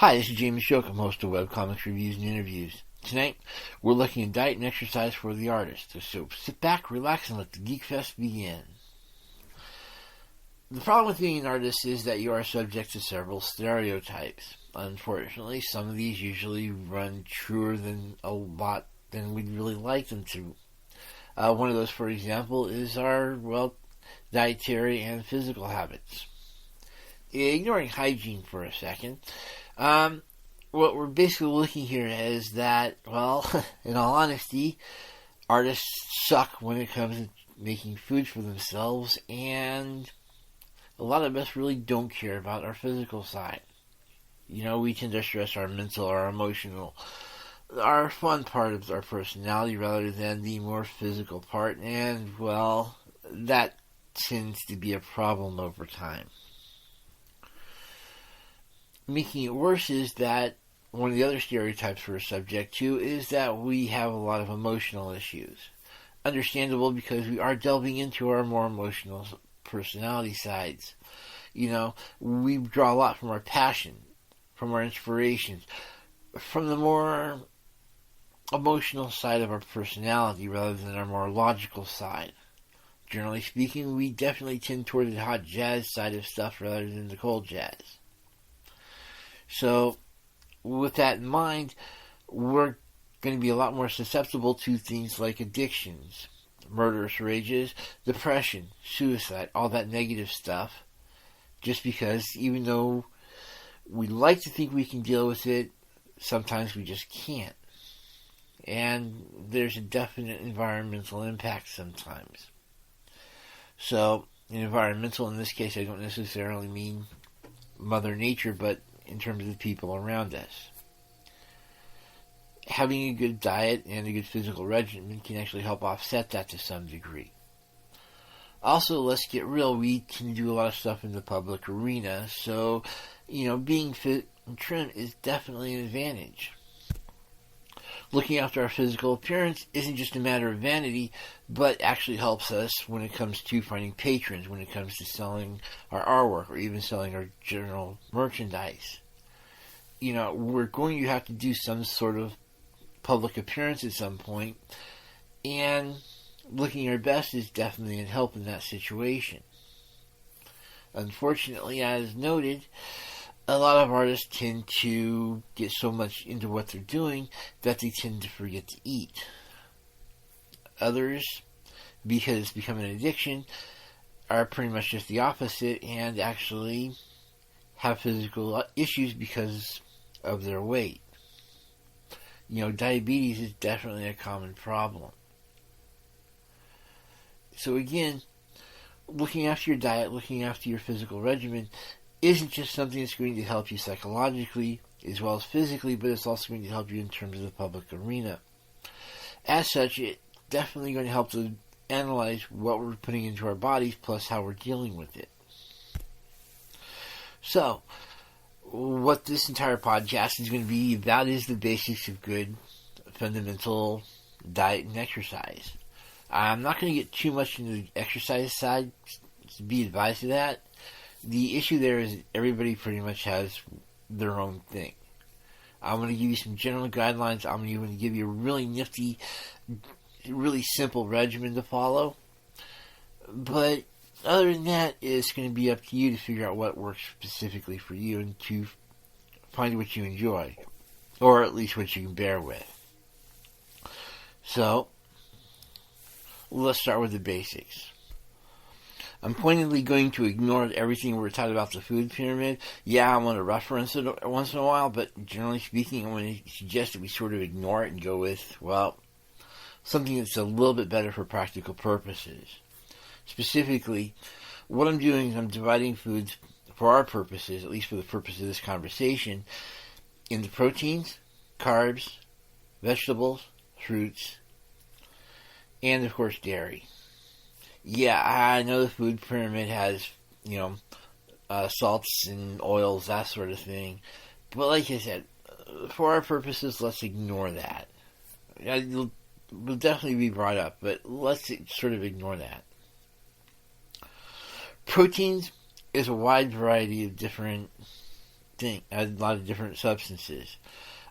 Hi, this is James Shook. I'm host of Webcomics Reviews and Interviews. Tonight, we're looking at diet and exercise for the artist. So sit back, relax, and let the Geek Fest begin. The problem with being an artist is that you are subject to several stereotypes. Unfortunately, some of these usually run truer than a lot than we'd really like them to. One of those, for example, is our, dietary and physical habits. Ignoring hygiene for a second, what we're basically looking here is that, in all honesty, artists suck when it comes to making food for themselves, and a lot of us really don't care about our physical side. We tend to stress our mental, our emotional, our fun part of our personality rather than the more physical part, and, that tends to be a problem over time. Making it worse is that one of the other stereotypes we're subject to is that we have a lot of emotional issues. Understandable, because we are delving into our more emotional personality sides. We draw a lot from our passion, from our inspirations, from the more emotional side of our personality rather than our more logical side. Generally speaking, we definitely tend toward the hot jazz side of stuff rather than the cold jazz. So, with that in mind, we're going to be a lot more susceptible to things like addictions, murderous rages, depression, suicide, all that negative stuff, just because even though we like to think we can deal with it, sometimes we just can't. And there's a definite environmental impact sometimes. So, environmental in this case, I don't necessarily mean Mother Nature, but in terms of the people around us. Having a good diet and a good physical regimen can actually help offset that to some degree. Also, let's get real, we can do a lot of stuff in the public arena, so, being fit and trim is definitely an advantage. Looking after our physical appearance isn't just a matter of vanity, but actually helps us when it comes to finding patrons, when it comes to selling our artwork, or even selling our general merchandise. We're going to have to do some sort of public appearance at some point, and looking our best is definitely a help in that situation. Unfortunately, as noted, a lot of artists tend to get so much into what they're doing that they tend to forget to eat. Others, because it's become an addiction, are pretty much just the opposite and actually have physical issues because of their weight. Diabetes is definitely a common problem. So again, looking after your diet, looking after your physical regimen isn't just something that's going to help you psychologically as well as physically, but it's also going to help you in terms of the public arena. As such, it's definitely going to help to analyze what we're putting into our bodies plus how we're dealing with it. So, what this entire podcast is going to be about is the basics of good, fundamental diet and exercise. I'm not going to get too much into the exercise side, be advised of that. The issue there is everybody pretty much has their own thing. I'm going to give you some general guidelines. I'm going to give you a really nifty, really simple regimen to follow. But other than that, it's going to be up to you to figure out what works specifically for you and to find what you enjoy, or at least what you can bear with. So, let's start with the basics. I'm pointedly going to ignore everything we're taught about the food pyramid. Yeah, I want to reference it once in a while, but generally speaking, I want to suggest that we sort of ignore it and go with, something that's a little bit better for practical purposes. Specifically, what I'm doing is I'm dividing foods for our purposes, at least for the purpose of this conversation, into proteins, carbs, vegetables, fruits, and of course dairy. Yeah, I know the food pyramid has, salts and oils, that sort of thing. But like I said, for our purposes, let's ignore that. It'll definitely be brought up, but let's sort of ignore that. Proteins is a wide variety of different different substances.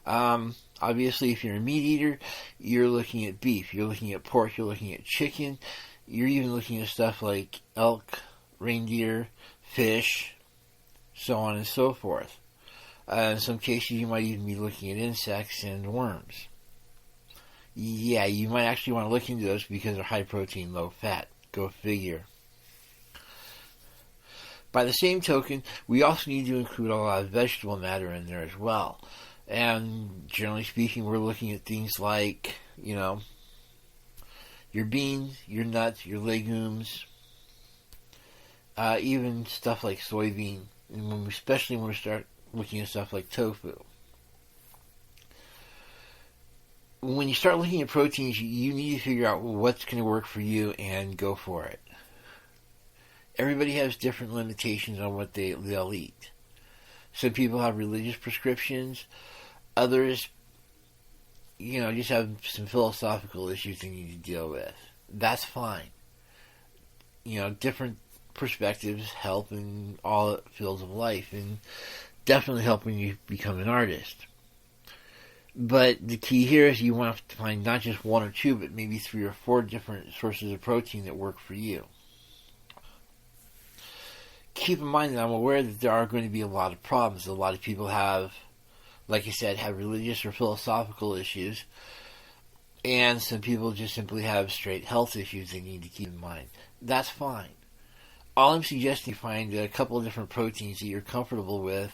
Obviously, if you're a meat eater, you're looking at beef, you're looking at pork, you're looking at chicken, you're even looking at stuff like elk, reindeer, fish, so on and so forth. In some cases, you might even be looking at insects and worms. Yeah, you might actually want to look into those because they're high protein, low fat. Go figure. By the same token, we also need to include a lot of vegetable matter in there as well. And generally speaking, we're looking at things like, your beans, your nuts, your legumes, even stuff like soybean, and especially when we start looking at stuff like tofu. When you start looking at proteins, you need to figure out what's going to work for you and go for it. Everybody has different limitations on what they'll eat. Some people have religious prescriptions. Others, just have some philosophical issues they need to deal with. That's fine. Different perspectives help in all fields of life, and definitely help when you become an artist. But the key here is you want to find not just one or two, but maybe 3 or 4 different sources of protein that work for you. Keep in mind that I'm aware that there are going to be a lot of problems. A lot of people have, like I said, have religious or philosophical issues. And some people just simply have straight health issues they need to keep in mind. That's fine. All I'm suggesting is find a couple of different proteins that you're comfortable with.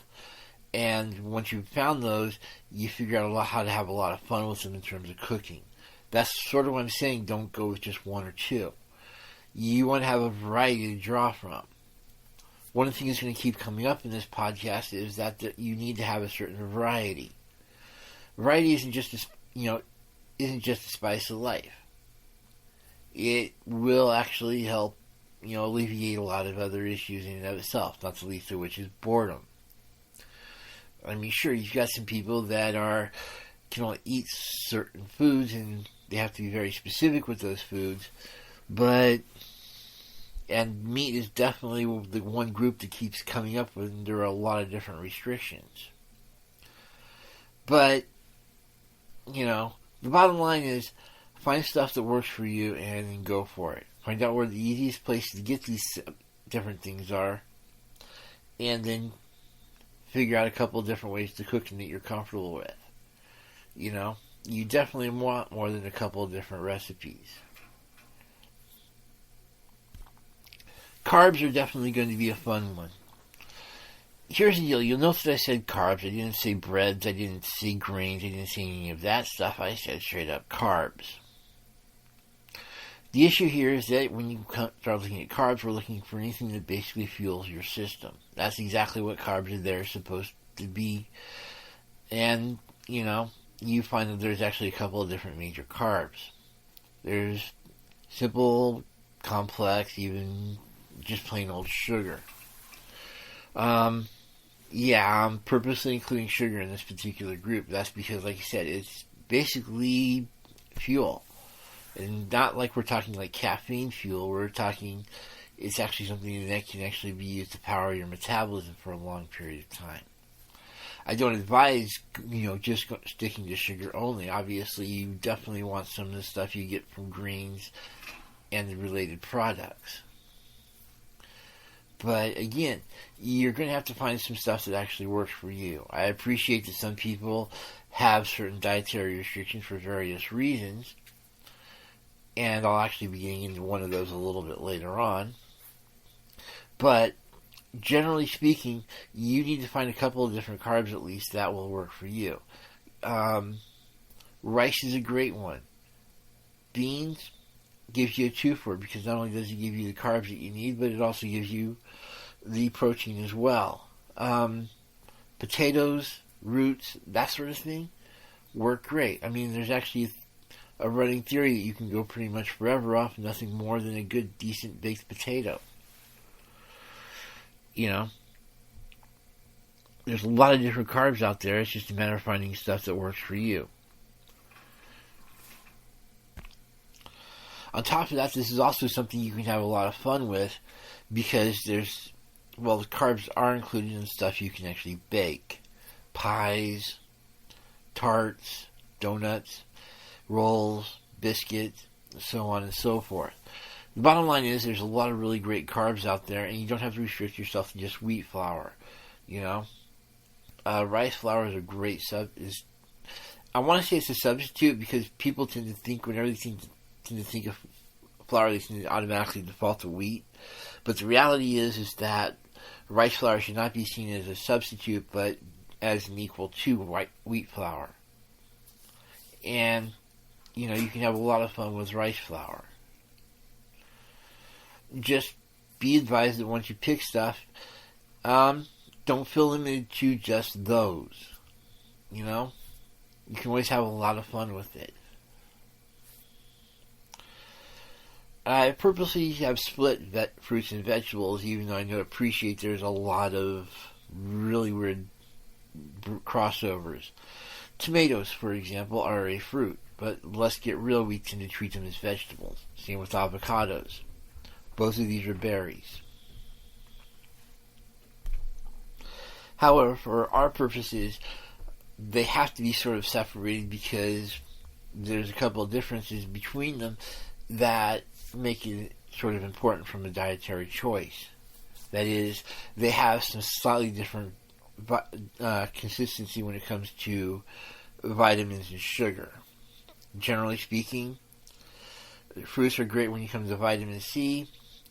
And once you've found those, you figure out how to have a lot of fun with them in terms of cooking. That's sort of what I'm saying. Don't go with just 1 or 2. You want to have a variety to draw from. One of the things that's going to keep coming up in this podcast is that you need to have a certain variety. Variety isn't just the spice of life. It will actually help, alleviate a lot of other issues in and of itself, not the least of which is boredom. I mean, sure, you've got some people that can only eat certain foods, and they have to be very specific with those foods, and meat is definitely the one group that keeps coming up with, and there are a lot of different restrictions. But, the bottom line is, find stuff that works for you and then go for it. Find out where the easiest places to get these different things are, and then figure out a couple of different ways to cook them that you're comfortable with. You definitely want more than a couple of different recipes. Carbs are definitely going to be a fun one. Here's the deal. You'll notice that I said carbs. I didn't say breads. I didn't say grains. I didn't say any of that stuff. I said straight up carbs. The issue here is that when you start looking at carbs, we're looking for anything that basically fuels your system. That's exactly what carbs are there supposed to be. And, you find that there's actually a couple of different major carbs. There's simple, complex, even just plain old sugar. I'm purposely including sugar in this particular group. That's because, like I said, it's basically fuel. And not like we're talking like caffeine fuel. We're talking, it's actually something that can actually be used to power your metabolism for a long period of time. I don't advise, just sticking to sugar only. Obviously, you definitely want some of the stuff you get from greens and the related products. But again, you're going to have to find some stuff that actually works for you. I appreciate that some people have certain dietary restrictions for various reasons, and I'll actually be getting into one of those a little bit later on. But generally speaking, you need to find a couple of different carbs at least that will work for you. Rice is a great one. Beans gives you a twofer because not only does it give you the carbs that you need, but it also gives you the protein as well. Potatoes, roots, that sort of thing work great. I mean, there's actually a running theory that you can go pretty much forever off nothing more than a good, decent baked potato. There's a lot of different carbs out there. It's just a matter of finding stuff that works for you. On top of that, this is also something you can have a lot of fun with because there's well, the carbs are included in stuff you can actually bake. Pies, tarts, donuts, rolls, biscuits, so on and so forth. The bottom line is there's a lot of really great carbs out there, and you don't have to restrict yourself to just wheat flour. You know, rice flour is a great I want to say it's a substitute because people tend to think whenever they tend to think of flour, they tend to automatically default to wheat. But the reality is that rice flour should not be seen as a substitute, but as an equal to wheat flour. And you can have a lot of fun with rice flour. Just be advised that once you pick stuff, don't feel limited to just those. You can always have a lot of fun with it. I purposely have split fruits and vegetables, even though I appreciate there's a lot of really weird crossovers. Tomatoes, for example, are a fruit, but let's get real, we tend to treat them as vegetables. Same with avocados. Both of these are berries. However, for our purposes, they have to be sort of separated because there's a couple of differences between them that make it sort of important from a dietary choice. That is, they have some slightly different consistency when it comes to vitamins and sugar. Generally speaking, fruits are great when it comes to vitamin C,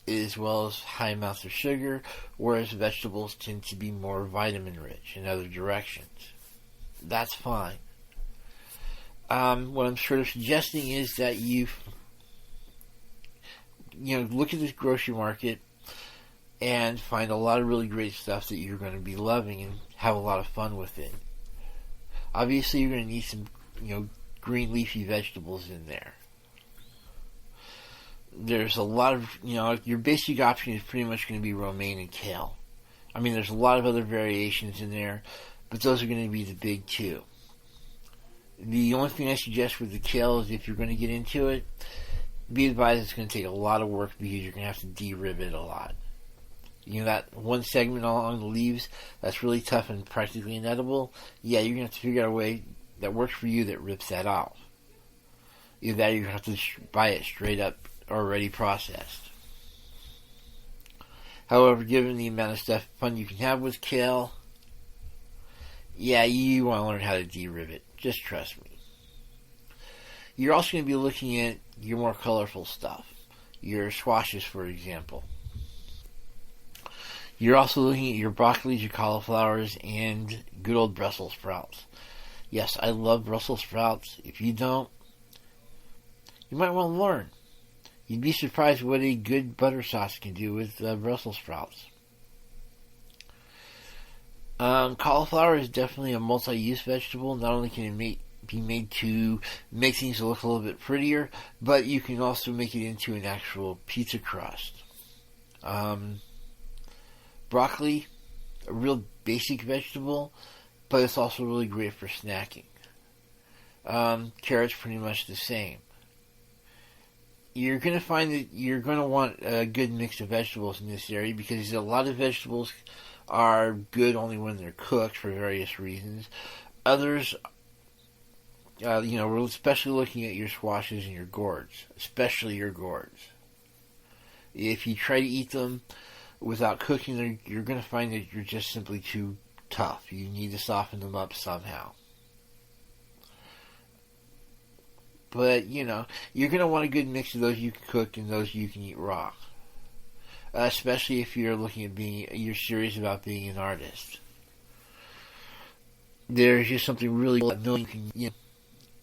as well as high amounts of sugar, whereas vegetables tend to be more vitamin rich in other directions. That's fine. What I'm sort of suggesting is that you look at this grocery market and find a lot of really great stuff that you're going to be loving and have a lot of fun with it. Obviously, you're going to need some, green leafy vegetables in there. There's a lot of, your basic option is pretty much going to be romaine and kale. I mean, there's a lot of other variations in there, but those are going to be the big two. The only thing I suggest with the kale is if you're going to get into it, be advised it's going to take a lot of work because you're going to have to de-rib it a lot. That one segment along the leaves that's really tough and practically inedible, yeah, you're going to have to figure out a way that works for you that rips that off. Either that or you have to buy it straight up already processed. However, given the amount of fun you can have with kale, yeah, you want to learn how to de-rib it. Just trust me. You're also going to be looking at your more colorful stuff. Your squashes, for example. You're also looking at your broccolis, your cauliflowers, and good old Brussels sprouts. Yes, I love Brussels sprouts. If you don't, you might want to learn. You'd be surprised what a good butter sauce can do with Brussels sprouts. Cauliflower is definitely a multi-use vegetable. Not only can it be made to make things look a little bit prettier, but you can also make it into an actual pizza crust. Broccoli, a real basic vegetable, but it's also really great for snacking. Carrots, pretty much the same. You're going to find that you're going to want a good mix of vegetables in this area because a lot of vegetables are good only when they're cooked for various reasons. Others, we're especially looking at your squashes and your gourds, especially your gourds. If you try to eat them without cooking them, you're going to find that you're just simply too tough. You need to soften them up somehow. But, you're going to want a good mix of those you can cook and those you can eat raw. Especially if you're you're serious about being an artist. There's just something really cool. You can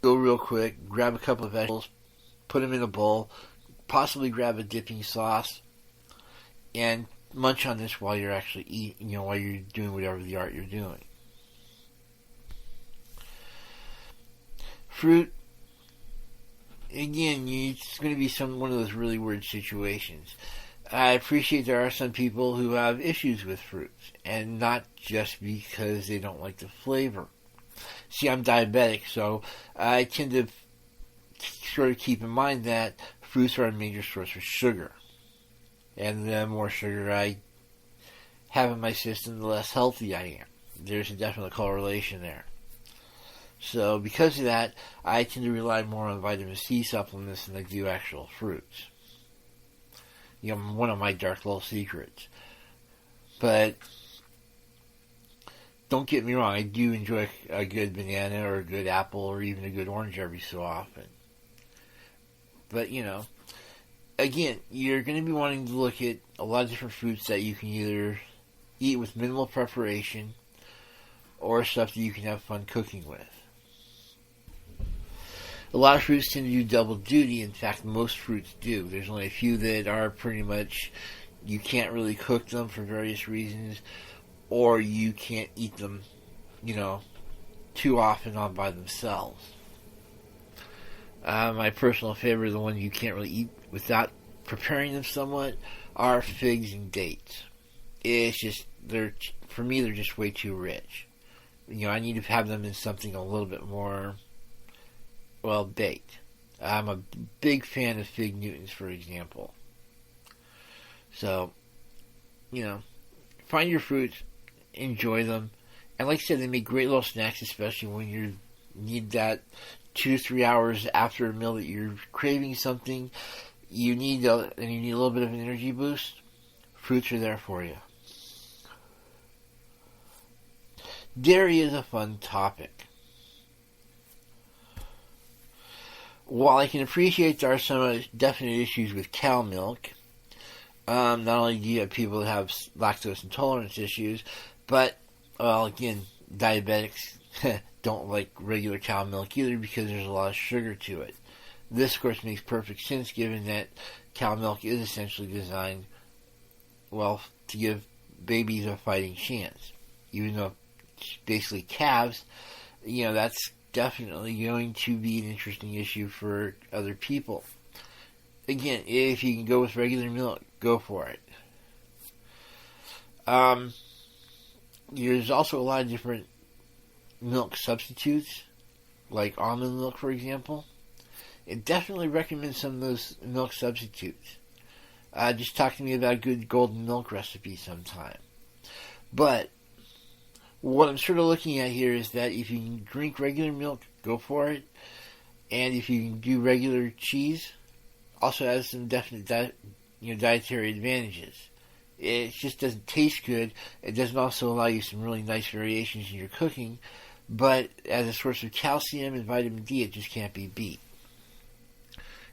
go real quick, grab a couple of vegetables, put them in a bowl, possibly grab a dipping sauce, and munch on this while you're actually eating, while you're doing whatever the art you're doing. Fruit, again, it's going to be one of those really weird situations. I appreciate there are some people who have issues with fruits, and not just because they don't like the flavor. See, I'm diabetic, so I tend to sort of keep in mind that fruits are a major source of sugar. And the more sugar I have in my system, the less healthy I am. There's a definite correlation there. So because of that, I tend to rely more on vitamin C supplements than I do actual fruits. One of my dark little secrets. But don't get me wrong, I do enjoy a good banana or a good apple or even a good orange every so often. But, again, you're going to be wanting to look at a lot of different fruits that you can either eat with minimal preparation or stuff that you can have fun cooking with. A lot of fruits tend to do double duty. In fact, most fruits do. There's only a few that are pretty much, you can't really cook them for various reasons, or you can't eat them, too often on by themselves. My personal favorite, the one you can't really eat without preparing them somewhat, are figs and dates. It's just, for me, they're just way too rich. I need to have them in something a little bit more, baked. I'm a big fan of fig Newtons, for example. So, find your fruits, enjoy them, and like I said, they make great little snacks, especially when you need that 2 to 3 hours after a meal that you're craving something, and you need a little bit of an energy boost. Fruits are there for you. Dairy is a fun topic. While I can appreciate there are some definite issues with cow milk, not only do you have people that have lactose intolerance issues, but, again, diabetics don't like regular cow milk either because there's a lot of sugar to it. This, of course, makes perfect sense given that cow milk is essentially designed, to give babies a fighting chance. Even though it's basically calves, that's definitely going to be an interesting issue for other people. Again, if you can go with regular milk, go for it. There's also a lot of different milk substitutes, like almond milk, for example. It definitely recommends some of those milk substitutes. Just talk to me about a good golden milk recipe sometime. But what I'm sort of looking at here is that if you can drink regular milk, go for it. And if you can do regular cheese, also has some definite dietary advantages. It just doesn't taste good. It doesn't also allow you some really nice variations in your cooking. But as a source of calcium and vitamin D, it just can't be beat.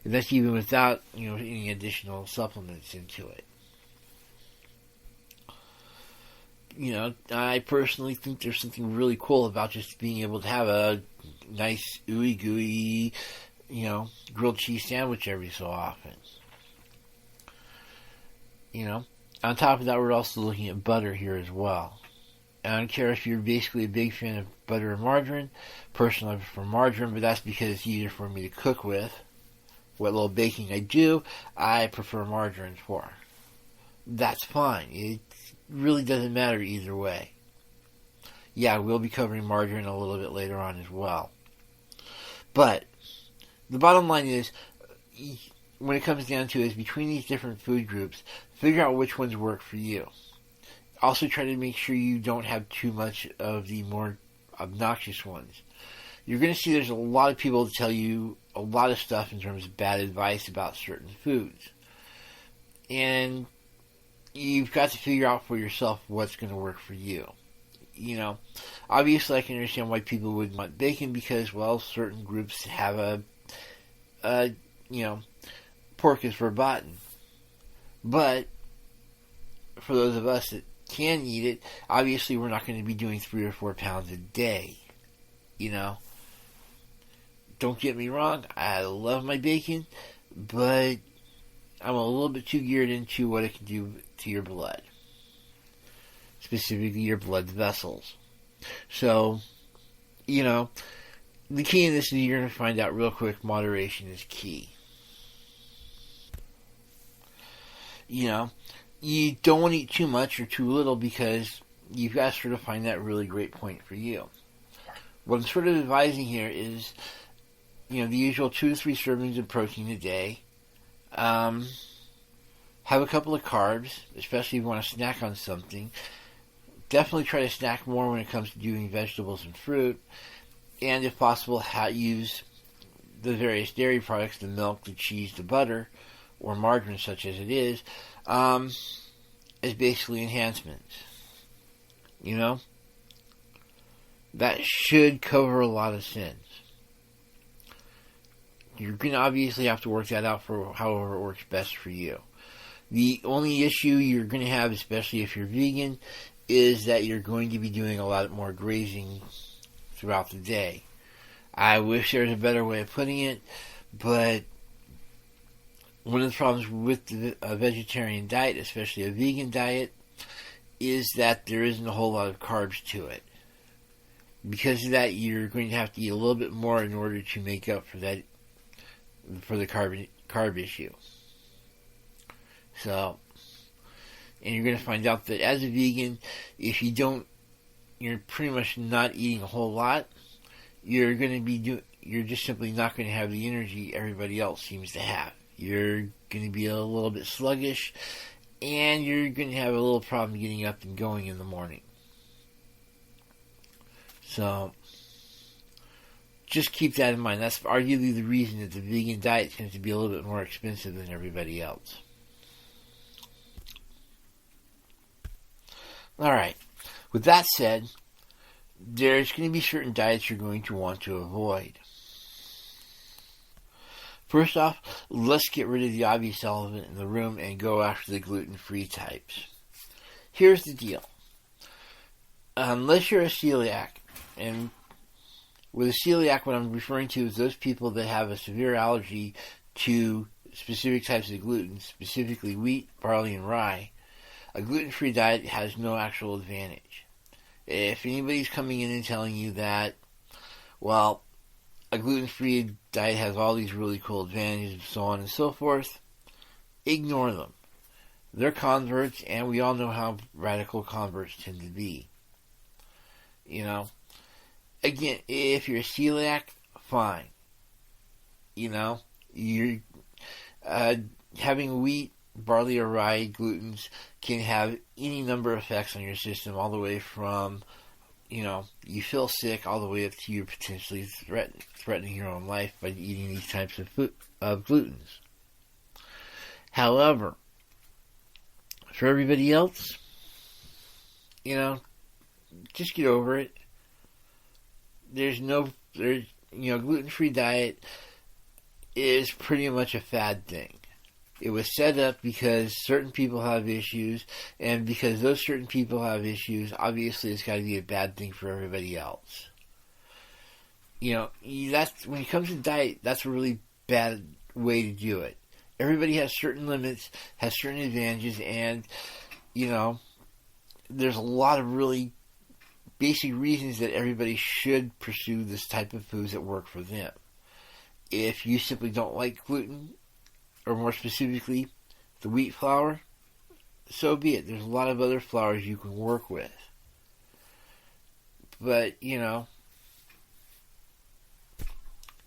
And that's even without, any additional supplements into it. I personally think there's something really cool about just being able to have a nice ooey gooey, grilled cheese sandwich every so often. On top of that, we're also looking at butter here as well. I don't care if you're basically a big fan of butter or margarine. Personally, I prefer margarine, but that's because it's easier for me to cook with. What little baking I do, I prefer margarine for. That's fine. It really doesn't matter either way. Yeah, we'll be covering margarine a little bit later on as well. But the bottom line is, when it comes down to it, is between these different food groups, figure out which ones work for you. Also try to make sure you don't have too much of the more obnoxious ones. You're going to see there's a lot of people that tell you a lot of stuff in terms of bad advice about certain foods. And you've got to figure out for yourself what's going to work for you. Obviously I can understand why people would want bacon because, certain groups have pork is verboten. But for those of us that can eat it, obviously we're not going to be doing 3 or 4 pounds a day. Don't get me wrong, I love my bacon, but I'm a little bit too geared into what it can do to your blood. Specifically your blood vessels. So, the key in this is you're going to find out real quick, moderation is key. You don't want to eat too much or too little because you've got to sort of find that really great point for you. What I'm sort of advising here is, the usual 2 to 3 servings of protein a day. Have a couple of carbs, especially if you want to snack on something. definitely try to snack more when it comes to doing vegetables and fruit, and if possible, use the various dairy products, the milk, the cheese, the butter, or margarine, such as it is, as basically enhancements. You know? That should cover a lot of sins. You're going to obviously have to work that out for however it works best for you. The only issue you're going to have, especially if you're vegan, is that you're going to be doing a lot more grazing throughout the day. I wish there was a better way of putting it, but one of the problems with a vegetarian diet, especially a vegan diet, is that there isn't a whole lot of carbs to it. Because of that, you're going to have to eat a little bit more in order to make up for that, for the carb issue. So, and you're going to find out that as a vegan, if you don't, you're pretty much not eating a whole lot. You're just simply not going to have the energy everybody else seems to have. You're going to be a little bit sluggish, and you're going to have a little problem getting up and going in the morning. So, just keep that in mind. That's arguably the reason that the vegan diet tends to be a little bit more expensive than everybody else. Alright, with that said, there's going to be certain diets you're going to want to avoid. First off, let's get rid of the obvious elephant in the room and go after the gluten-free types. Here's the deal. Unless you're a celiac, and with a celiac, what I'm referring to is those people that have a severe allergy to specific types of gluten, specifically wheat, barley, and rye, a gluten-free diet has no actual advantage. If anybody's coming in and telling you that, well, a gluten-free diet has all these really cool advantages and so on and so forth, ignore them. They're converts, and we all know how radical converts tend to be. You know, again, if you're a celiac, fine. You know, you're having wheat, barley, or rye glutens can have any number of effects on your system, all the way from, you know, you feel sick, all the way up to you potentially threatening your own life by eating these types of glutens. However, for everybody else, you know, just get over it. Gluten-free diet is pretty much a fad thing. It was set up because certain people have issues, and because those certain people have issues, obviously it's got to be a bad thing for everybody else. You know, that's when it comes to diet, that's a really bad way to do it. Everybody has certain limits, has certain advantages, and, you know, there's a lot of really basic reasons that everybody should pursue this type of foods that work for them. If you simply don't like gluten, or more specifically, the wheat flour, so be it. There's a lot of other flours you can work with. But, you know,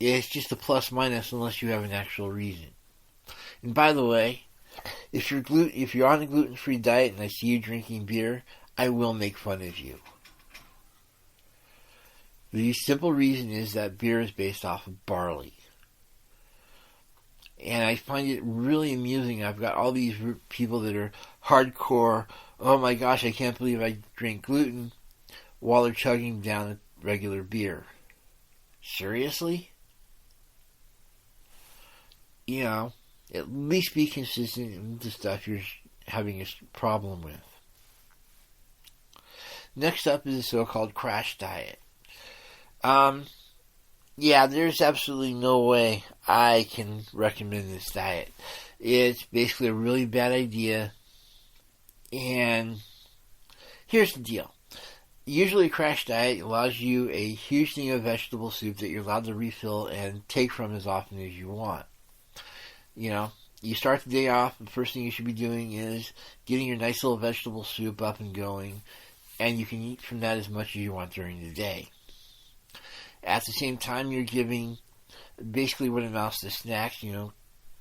it's just a plus minus unless you have an actual reason. And by the way, if you're on a gluten-free diet and I see you drinking beer, I will make fun of you. The simple reason is that beer is based off of barley. And I find it really amusing. I've got all these people that are hardcore, oh my gosh, I can't believe I drink gluten, while they're chugging down a regular beer. Seriously? You know, at least be consistent with the stuff you're having a problem with. Next up is the so-called crash diet. Yeah, there's absolutely no way I can recommend this diet. It's basically a really bad idea. And here's the deal. Usually a crash diet allows you a huge thing of vegetable soup that you're allowed to refill and take from as often as you want. You know, you start the day off, the first thing you should be doing is getting your nice little vegetable soup up and going, and you can eat from that as much as you want during the day. At the same time, you're giving basically what amounts to snacks, you know,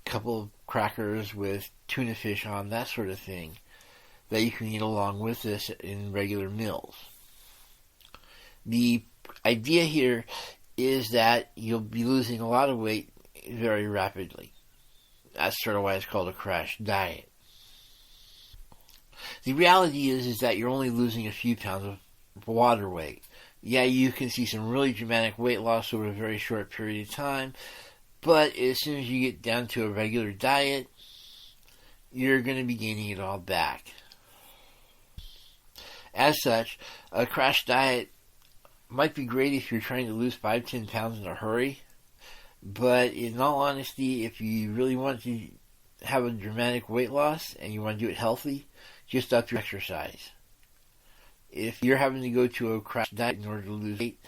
a couple of crackers with tuna fish on, that sort of thing. that you can eat along with this in regular meals. The idea here is that you'll be losing a lot of weight very rapidly. That's sort of why it's called a crash diet. The reality is that you're only losing a few pounds of water weight. Yeah, you can see some really dramatic weight loss over a very short period of time, but as soon as you get down to a regular diet, you're going to be gaining it all back. As such, a crash diet might be great if you're trying to lose 5-10 pounds in a hurry, but in all honesty, if you really want to have a dramatic weight loss and you want to do it healthy, just up your exercise. If you're having to go to a crash diet in order to lose weight,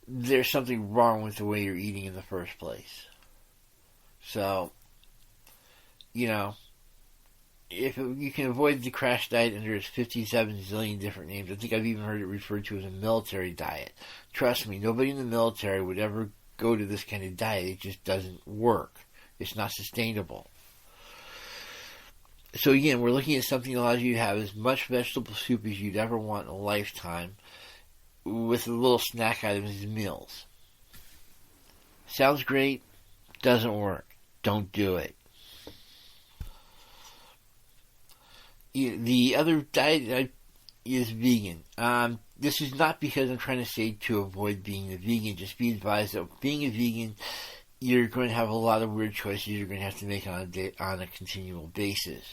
there's something wrong with the way you're eating in the first place. So, if you can avoid the crash diet under its 57 zillion different names. I think I've even heard it referred to as a military diet. Trust me, nobody in the military would ever go to this kind of diet. It just doesn't work. It's not sustainable. So again, we're looking at something that allows you to have as much vegetable soup as you'd ever want in a lifetime with a little snack items as meals. Sounds great. Doesn't work. Don't do it. The other diet is vegan. This is not because I'm trying to say to avoid being a vegan. Just be advised that being a vegan, you're going to have a lot of weird choices you're going to have to make on a continual basis.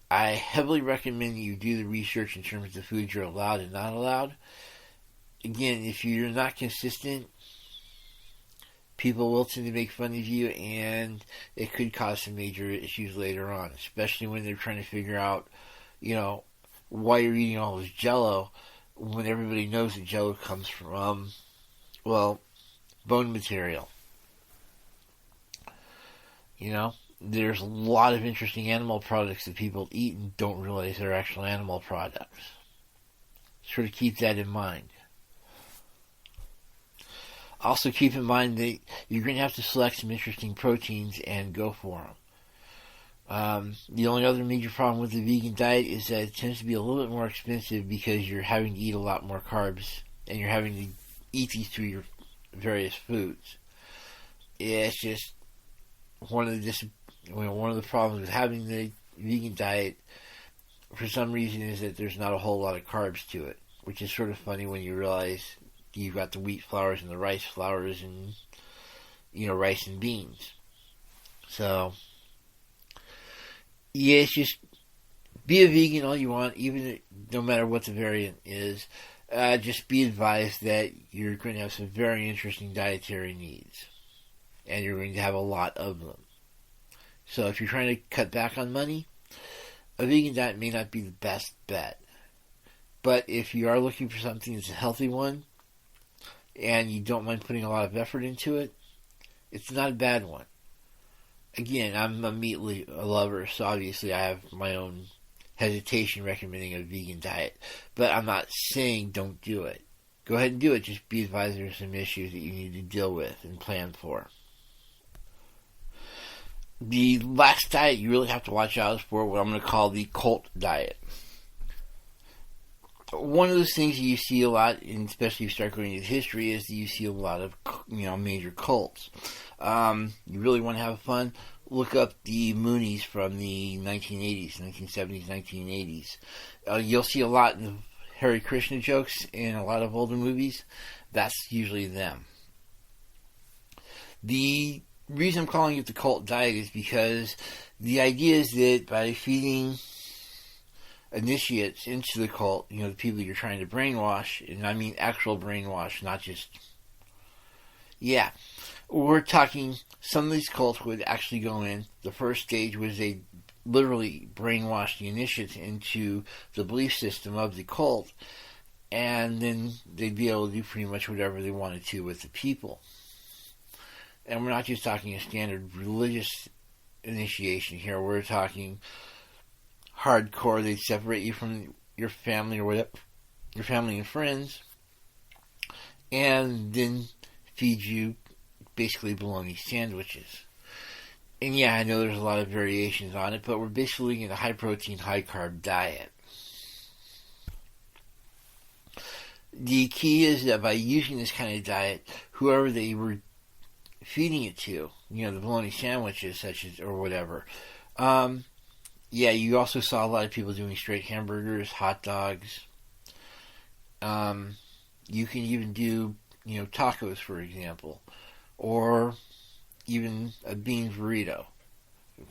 I heavily recommend that you do the research in terms of the foods you're allowed and not allowed. Again, if you're not consistent, people will tend to make fun of you, and it could cause some major issues later on, especially when they're trying to figure out, why you're eating all this Jell-O when everybody knows that Jell-O comes from, bone material. There's a lot of interesting animal products that people eat and don't realize they're actual animal products. Sort of keep that in mind. Also keep in mind that you're going to have to select some interesting proteins and go for them. The only other major problem with the vegan diet is that it tends to be a little bit more expensive because you're having to eat a lot more carbs and you're having to eat these through your various foods. It's just one of the problems with having the vegan diet for some reason is that there's not a whole lot of carbs to it, which is sort of funny when you realize you've got the wheat flours and the rice flours and, rice and beans. So, yeah, it's just be a vegan all you want, even no matter what the variant is. Just be advised that you're going to have some very interesting dietary needs, and you're going to have a lot of them. So if you're trying to cut back on money, a vegan diet may not be the best bet. But if you are looking for something that's a healthy one, and you don't mind putting a lot of effort into it, it's not a bad one. Again, I'm a meat lover, so obviously I have my own hesitation recommending a vegan diet. But I'm not saying don't do it. Go ahead and do it. Just be advised there's some issues that you need to deal with and plan for. The last diet you really have to watch out for what I'm going to call the cult diet. One of those things that you see a lot, and especially if you start going into history, is that you see a lot of major cults. You really want to have fun? Look up the Moonies from the 1980s, 1970s, 1980s. You'll see a lot of Hare Krishna jokes in a lot of older movies. That's usually them. The reason I'm calling it the cult diet is because the idea is that by feeding initiates into the cult, the people you're trying to brainwash, and I mean actual brainwash, not just, we're talking, some of these cults would actually go in, the first stage was they literally brainwash the initiates into the belief system of the cult, and then they'd be able to do pretty much whatever they wanted to with the people. And we're not just talking a standard religious initiation here, we're talking hardcore. They'd separate you from your family or whatever, your family and friends, and then feed you basically bologna sandwiches. And yeah, I know there's a lot of variations on it, but we're basically in a high protein, high carb diet. The key is that by using this kind of diet, whoever they were feeding it to, the bologna sandwiches, such as, or whatever, yeah, you also saw a lot of people doing straight hamburgers, hot dogs. You can even do, tacos, for example, or even a bean burrito.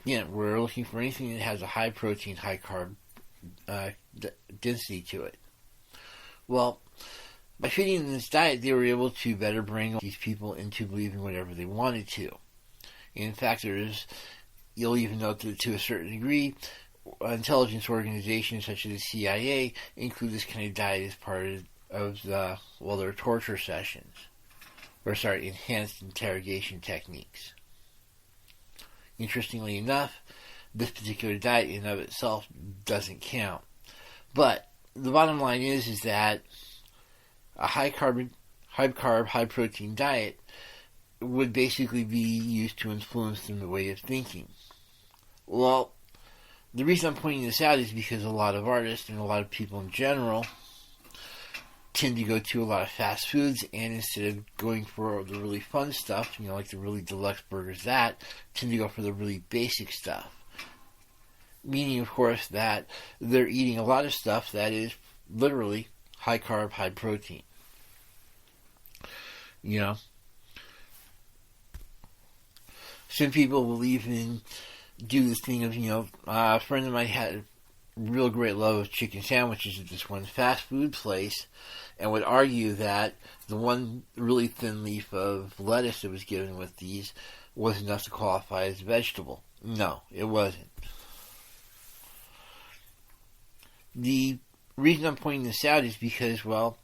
Again, we're looking for anything that has a high protein, high carb density to it. Well, by feeding them this diet, they were able to better bring these people into believing whatever they wanted to. In fact, you'll even note that to a certain degree, intelligence organizations such as the CIA include this kind of diet as part of their torture sessions. Enhanced interrogation techniques. Interestingly enough, this particular diet in and of itself doesn't count. But the bottom line is that a high carb, high protein diet would basically be used to influence them the way of thinking. Well, the reason I'm pointing this out is because a lot of artists and a lot of people in general tend to go to a lot of fast foods, and instead of going for the really fun stuff, like the really deluxe burgers, tend to go for the really basic stuff. Meaning, of course, that they're eating a lot of stuff that is literally high carb, high protein. Some people will even do this thing of, a friend of mine had a real great love of chicken sandwiches at this one fast food place, and would argue that the one really thin leaf of lettuce that was given with these was enough to qualify as a vegetable. No, it wasn't. The reason I'm pointing this out is because, well,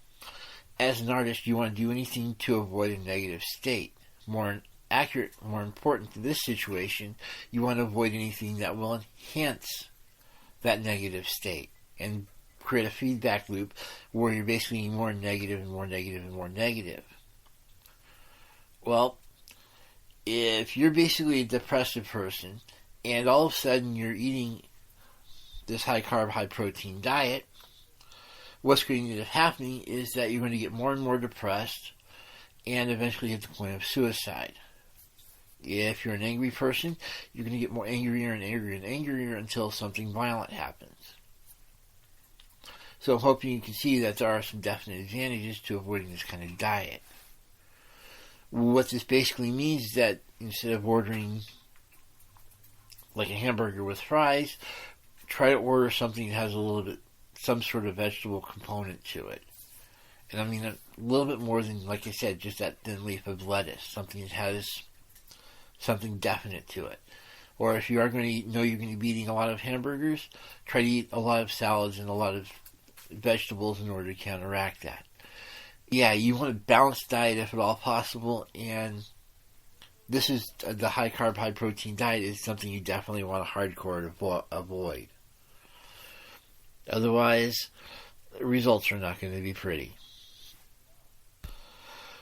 as an artist, you want to do anything to avoid a negative state. More important to this situation, you want to avoid anything that will enhance that negative state and create a feedback loop where you're basically more negative and more negative and more negative. Well, if you're basically a depressive person and all of a sudden you're eating this high carb, high protein diet, what's going to end up happening is that you're going to get more and more depressed and eventually hit the point of suicide. If you're an angry person, you're going to get more angrier and angrier and angrier until something violent happens. So I'm hoping you can see that there are some definite advantages to avoiding this kind of diet. What this basically means is that instead of ordering like a hamburger with fries, try to order something that has some sort of vegetable component to it. And I mean a little bit more than, like I said, just that thin leaf of lettuce. Something that has something definite to it. Or if you are going to know you're going to be eating a lot of hamburgers, try to eat a lot of salads and a lot of vegetables in order to counteract that. Yeah, you want a balanced diet if at all possible, and this is the high carb, high protein diet is something you definitely want to hardcore avoid. Otherwise, the results are not going to be pretty.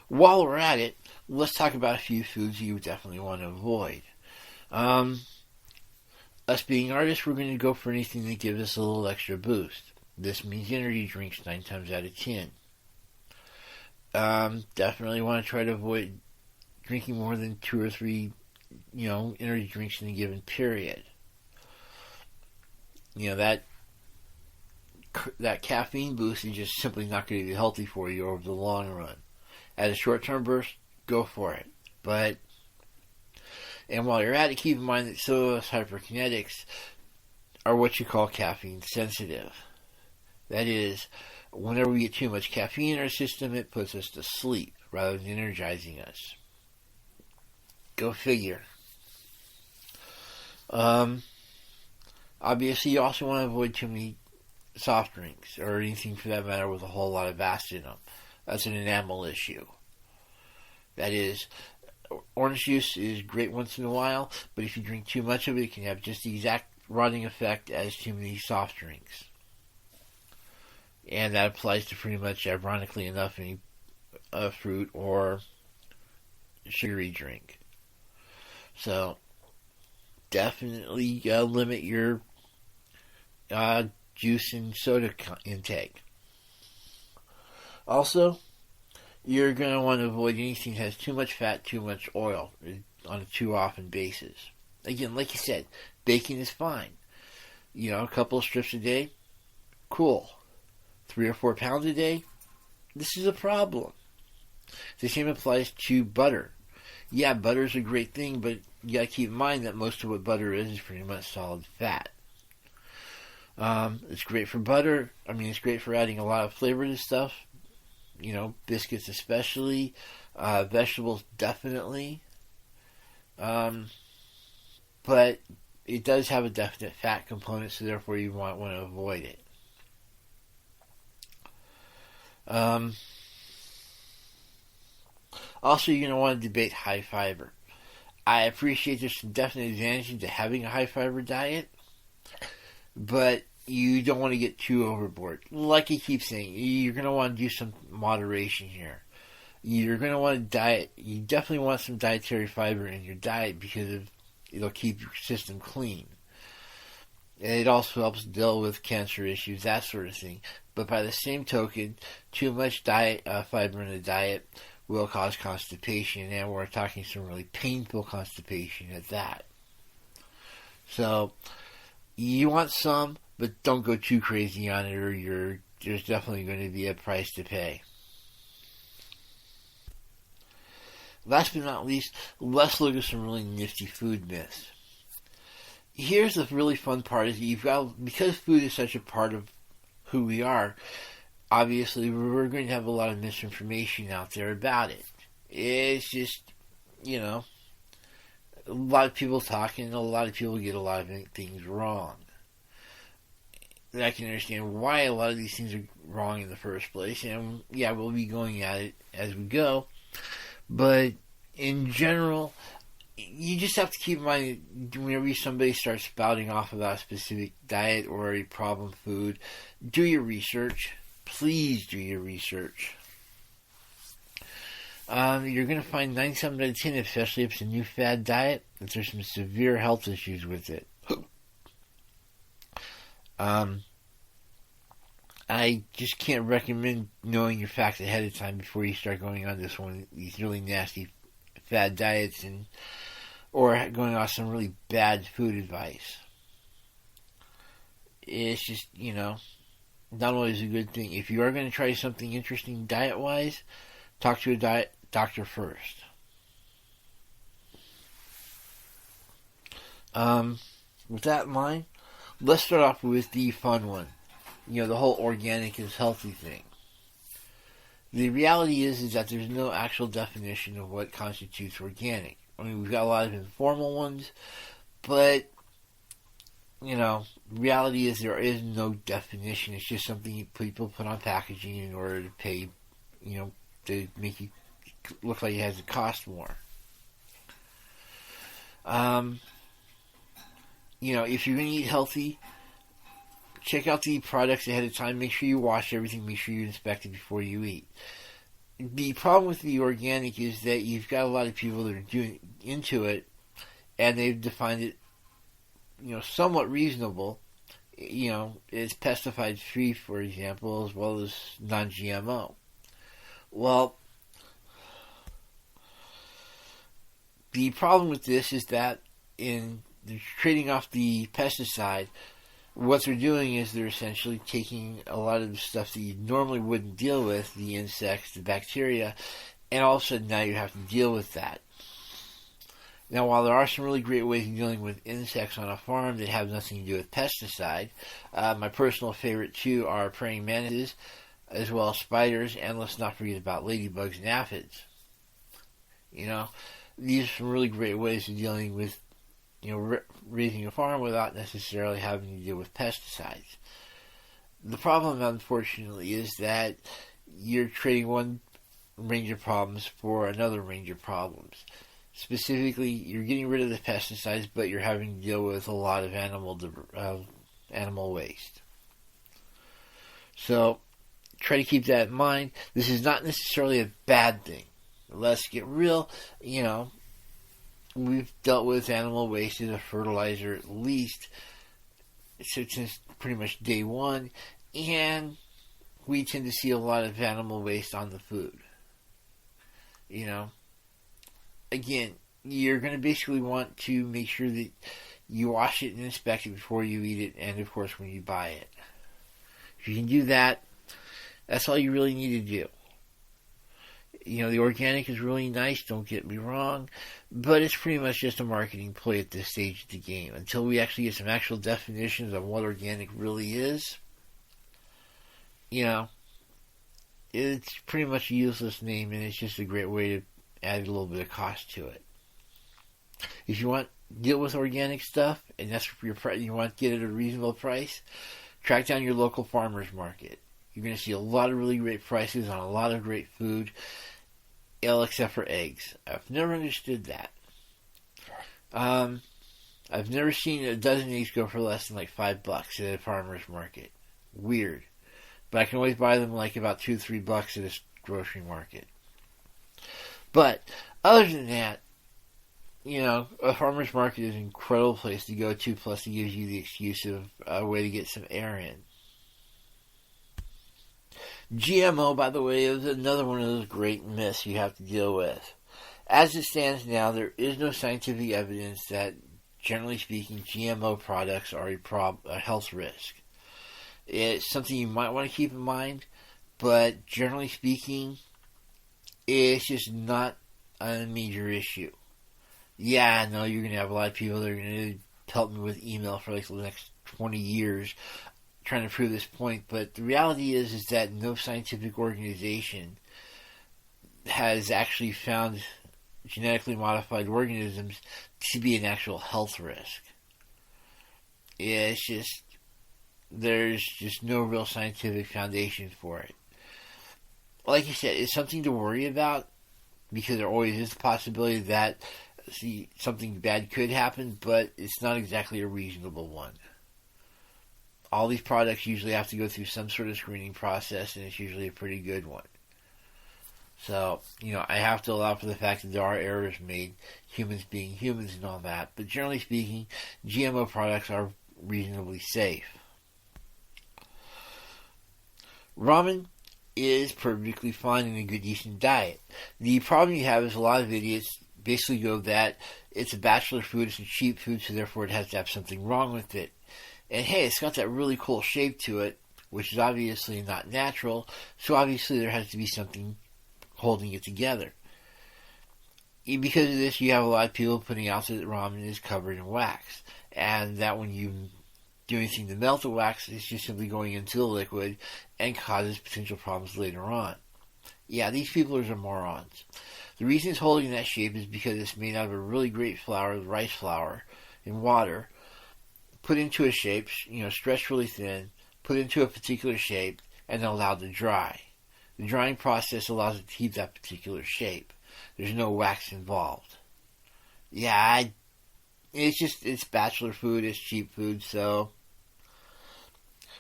While we're at it, let's talk about a few foods you definitely want to avoid. Us being artists, we're going to go for anything that gives us a little extra boost. This means energy drinks 9 times out of 10. Definitely want to try to avoid drinking more than 2 or 3, energy drinks in a given period. That caffeine boost is just simply not going to be healthy for you over the long run. At a short-term burst, go for it. And while you're at it, keep in mind that some of us hyperkinetics are what you call caffeine sensitive. That is, whenever we get too much caffeine in our system, it puts us to sleep rather than energizing us. Go figure. Obviously, you also want to avoid too many soft drinks, or anything for that matter with a whole lot of acid in them. That's an enamel issue. That is, orange juice is great once in a while, but if you drink too much of it, it can have just the exact rotting effect as too many soft drinks. And that applies to pretty much, ironically enough, any fruit or sugary drink. So, definitely limit your juice and soda intake. Also, you're going to want to avoid anything that has too much fat, too much oil on a too often basis. Again, like you said, baking is fine. A couple of strips a day, cool. 3 or 4 pounds a day, this is a problem. The same applies to butter. Yeah, butter is a great thing, but you got to keep in mind that most of what butter is pretty much solid fat. It's great for butter. It's great for adding a lot of flavor to stuff. Biscuits especially. Vegetables definitely. But it does have a definite fat component, so therefore you might want to avoid it. Also, you're going to want to debate high fiber. I appreciate there's some definite advantages to having a high fiber diet, but you don't want to get too overboard. Like I keep saying, you're going to want to do some moderation here. You're going to want to diet. You definitely want some dietary fiber in your diet because it'll keep your system clean. And it also helps deal with cancer issues, that sort of thing. But by the same token, too much fiber in the diet will cause constipation, and we're talking some really painful constipation at that. So, you want some, but don't go too crazy on it, or there's definitely going to be a price to pay. Last but not least, let's look at some really nifty food myths. Here's the really fun part: is because food is such a part of who we are. Obviously, we're going to have a lot of misinformation out there about it. It's just, a lot of people talking, and a lot of people get a lot of things wrong. And I can understand why a lot of these things are wrong in the first place, and yeah, we'll be going at it as we go. But in general, you just have to keep in mind whenever somebody starts spouting off about a specific diet or a problem food, do your research. Please do your research. You're going to find 9 times out of 10, especially if it's a new fad diet, that there's some severe health issues with it. I just can't recommend knowing your facts ahead of time before you start going on these really nasty fad diets or going off some really bad food advice. It's just, not always a good thing. If you are going to try something interesting diet-wise, talk to a diet doctor first. With that in mind, let's start off with the fun one. The whole organic is healthy thing. The reality is that there's no actual definition of what constitutes organic. We've got a lot of informal ones, but reality is there is no definition. It's just something people put on packaging in order to pay, to make you look like it has to cost more. If you're going to eat healthy, check out the products ahead of time. Make sure you wash everything. Make sure you inspect it before you eat. The problem with the organic is that you've got a lot of people that are doing into it, and they've defined it somewhat reasonable. It's pesticide free, for example, as well as non-GMO. Well, the problem with this is that in trading off the pesticide, what they're doing is they're essentially taking a lot of the stuff that you normally wouldn't deal with, the insects, the bacteria, and all of a sudden now you have to deal with that. Now, while there are some really great ways of dealing with insects on a farm that have nothing to do with pesticide, my personal favorite two are praying mantises, as well as spiders, and let's not forget about ladybugs and aphids. These are some really great ways of dealing with, raising a farm without necessarily having to deal with pesticides. The problem, unfortunately, is that you're trading one range of problems for another range of problems. Specifically, you're getting rid of the pesticides, but you're having to deal with a lot of animal waste. So, try to keep that in mind. This is not necessarily a bad thing. Let's get real, we've dealt with animal waste as a fertilizer at least since pretty much day one, and we tend to see a lot of animal waste on the food. Again, you're going to basically want to make sure that you wash it and inspect it before you eat it, and of course when you buy it. If you can do that, that's all you really need to do. The organic is really nice, don't get me wrong, but it's pretty much just a marketing play at this stage of the game. Until we actually get some actual definitions of what organic really is, it's pretty much a useless name, and it's just a great way to add a little bit of cost to it. If you want to deal with organic stuff, and that's you want to get it at a reasonable price, track down your local farmer's market. You're going to see a lot of really great prices on a lot of great food, except for eggs. I've never understood that. I've never seen a dozen eggs go for less than like $5 at a farmer's market. Weird. But I can always buy them like about $2-3 at a grocery market. But other than that, a farmer's market is an incredible place to go to, plus it gives you the excuse of a way to get some air in. GMO, by the way, is another one of those great myths you have to deal with. As it stands now, there is no scientific evidence that, generally speaking, GMO products are a health risk. It's something you might want to keep in mind, but generally speaking, it's just not a major issue. Yeah, I know you're going to have a lot of people that are going to help me with email for like the next 20 years trying to prove this point, but the reality is that no scientific organization has actually found genetically modified organisms to be an actual health risk. It's just, there's just no real scientific foundation for it. Like I said, it's something to worry about, because there always is the possibility that something bad could happen, but it's not exactly a reasonable one. All these products usually have to go through some sort of screening process, and it's usually a pretty good one. So, I have to allow for the fact that there are errors made, humans being humans and all that, but generally speaking, GMO products are reasonably safe. Ramen is perfectly fine in a good, decent diet. The problem you have is a lot of idiots basically go that it's a bachelor food, it's a cheap food, so therefore it has to have something wrong with it. And hey, it's got that really cool shape to it, which is obviously not natural, so obviously there has to be something holding it together. Because of this, you have a lot of people putting out that ramen is covered in wax, and that when you do anything to melt the wax, it's just simply going into the liquid and causes potential problems later on. Yeah, these people are morons. The reason it's holding that shape is because it's made out of a really great flour, rice flour, in water, put into a shape, stretched really thin, put into a particular shape, and then allowed to dry. The drying process allows it to keep that particular shape. There's no wax involved. Yeah, it's bachelor food, it's cheap food, so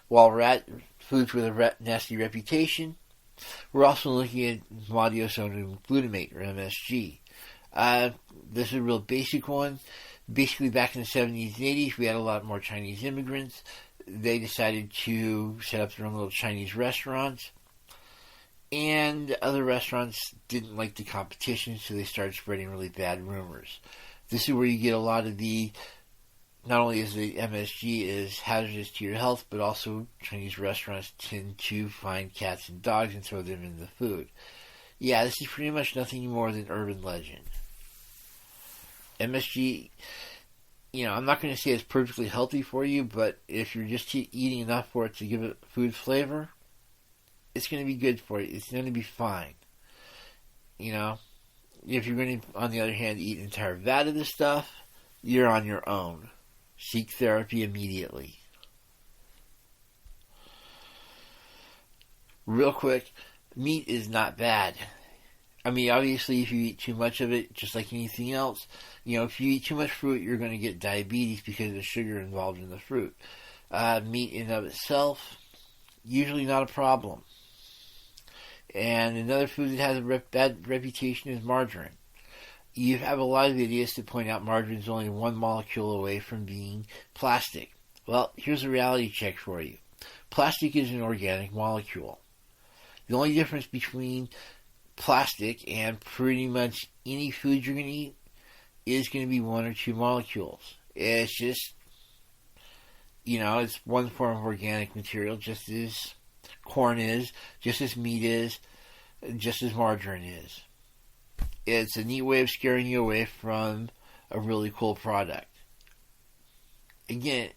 while we're at foods with a nasty reputation, we're also looking at monosodium glutamate, or MSG. This is a real basic one. Basically, back in the 70s and 80s, we had a lot more Chinese immigrants. They decided to set up their own little Chinese restaurants. And other restaurants didn't like the competition, so they started spreading really bad rumors. This is where you get a lot of not only is the MSG is hazardous to your health, but also Chinese restaurants tend to find cats and dogs and throw them in the food. Yeah, this is pretty much nothing more than urban legend. MSG, I'm not going to say it's perfectly healthy for you, but if you're just eating enough for it to give it food flavor, it's going to be good for you. It's going to be fine. If you're going to, on the other hand, eat an entire vat of this stuff, you're on your own. Seek therapy immediately. Real quick, meat is not bad. I mean, obviously, if you eat too much of it, just like anything else, if you eat too much fruit, you're going to get diabetes because of the sugar involved in the fruit. Meat in and of itself, usually not a problem. And another food that has a bad reputation is margarine. You have a lot of idiots that point out margarine is only one molecule away from being plastic. Well, here's a reality check for you. Plastic is an organic molecule. The only difference between plastic and pretty much any food you're going to eat is going to be one or two molecules. It's just, it's one form of organic material, just as corn is, just as meat is, just as margarine is. It's a neat way of scaring you away from a really cool product. Again,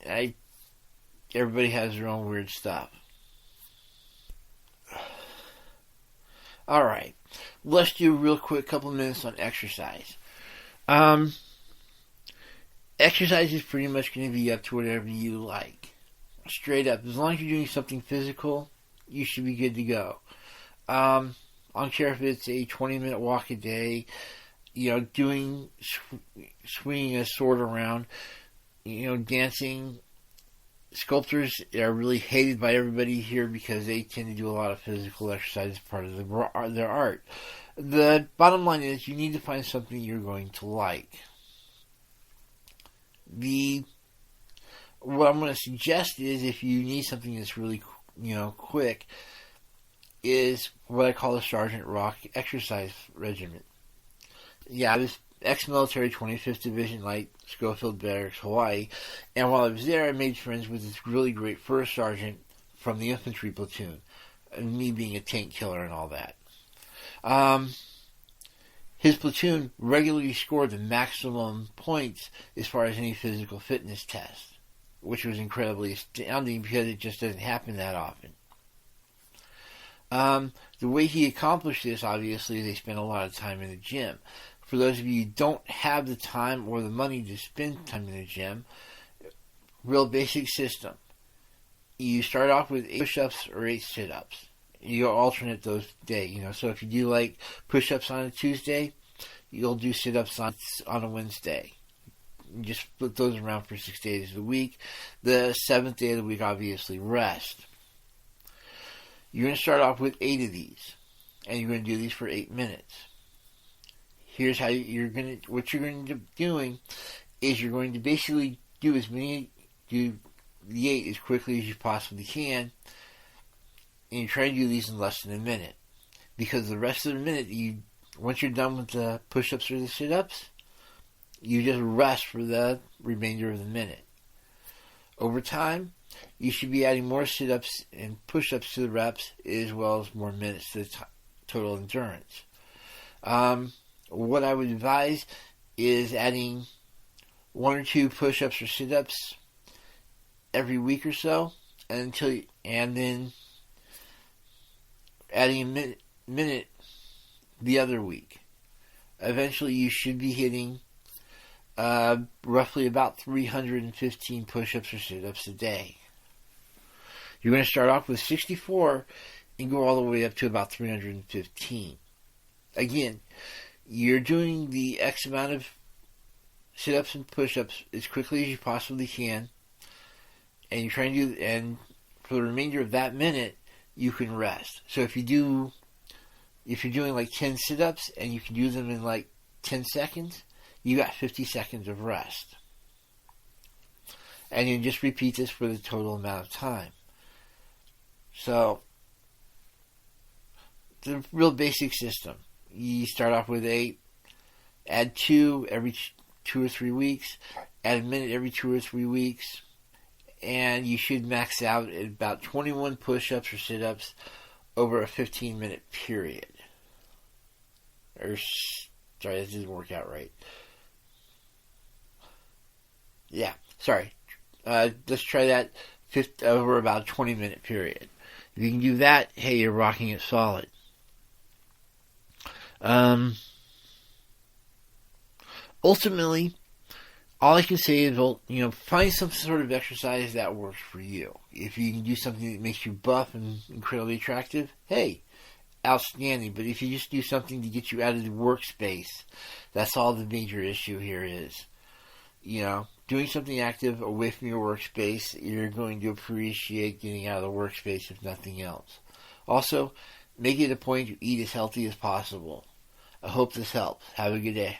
everybody has their own weird stuff. Alright, let's do a real quick couple minutes on exercise. Exercise is pretty much going to be up to whatever you like. Straight up, as long as you're doing something physical, you should be good to go. I don't care if it's a 20-minute walk a day, doing, swinging a sword around, dancing. Sculptors are really hated by everybody here because they tend to do a lot of physical exercise as part of their art. The bottom line is you need to find something you're going to like. What I'm going to suggest is, if you need something that's really, quick, is what I call the Sergeant Rock exercise regimen. Yeah, I was ex-military 25th Division Light, Schofield Barracks, Hawaii, and while I was there, I made friends with this really great first sergeant from the infantry platoon, and me being a tank killer and all that. His platoon regularly scored the maximum points as far as any physical fitness test, which was incredibly astounding because it just doesn't happen that often. The way he accomplished this, obviously, they spent a lot of time in the gym. For those of you who don't have the time or the money to spend time in the gym, real basic system. You start off with 8 push-ups or 8 sit-ups. You alternate those days, So if you do like push-ups on a Tuesday, you'll do sit-ups on a Wednesday. You just split those around for 6 days of the week. The 7th day of the week, obviously, rest. You're going to start off with 8 of these, and you're going to do these for 8 minutes. Here's how what you're going to be doing is you're going to basically do the 8 as quickly as you possibly can, and you try to do these in less than a minute. Because the rest of the minute, once you're done with the push-ups or the sit-ups, you just rest for the remainder of the minute. Over time, you should be adding more sit-ups and push-ups to the reps, as well as more minutes to the total endurance. What I would advise is adding 1 or 2 push-ups or sit-ups every week or so, and then adding a minute the other week. Eventually, you should be hitting roughly about 315 push-ups or sit-ups a day. You're going to start off with 64 and go all the way up to about 315. Again, you're doing the X amount of sit-ups and push-ups as quickly as you possibly can, and you're trying to and for the remainder of that minute, you can rest. So if you're doing like 10 sit-ups and you can do them in like 10 seconds, you got 50 seconds of rest. And you just repeat this for the total amount of time. So, the real basic system. You start off with 8, add 2 every 2 or 3 weeks, add a minute every 2 or 3 weeks, and you should max out at about 21 push-ups or sit-ups over a 15-minute period. Sorry, that didn't work out right. Yeah, sorry. Let's try that over about a 20-minute period. If you can do that, hey, you're rocking it solid. Ultimately, all I can say is, find some sort of exercise that works for you. If you can do something that makes you buff and incredibly attractive, hey, outstanding. But if you just do something to get you out of the workspace, that's all the major issue here is. Doing something active away from your workspace, you're going to appreciate getting out of the workspace if nothing else. Also, make it a point to eat as healthy as possible. I hope this helps. Have a good day.